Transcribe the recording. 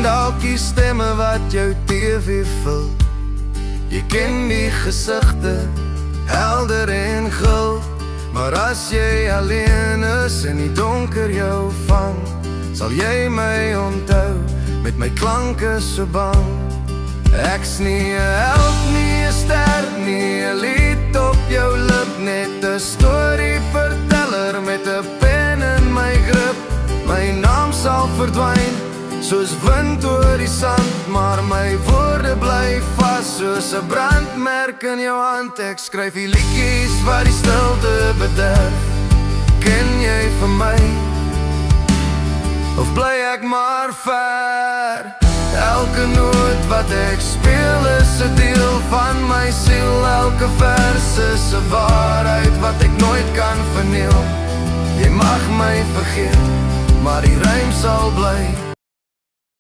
dalk die stemme wat jou TV vul. Jy ken die gesigte, helder en gul. Maar as jy alleen is en die donker jou vang, sal jy my onthou met my klanke so bang. Ek's nie 'n held nie, 'n ster nie, 'n lied op jou lip, net 'n storieverteller met 'n pen in my grip. My naam sal verdwyn soos wind oor die sand, maar my woorde bly vas soos 'n brandmerk in jou hand. Ek skryf die liedjies wat die stilte bederf. Ken jy vir my, of bly ek maar ver? Elke noot wat ek speel is 'n deel van my siel. Elke vers is 'n waarheid wat ek nooit kan verniel. Jy mag my vergeet, maar die rym sal bly.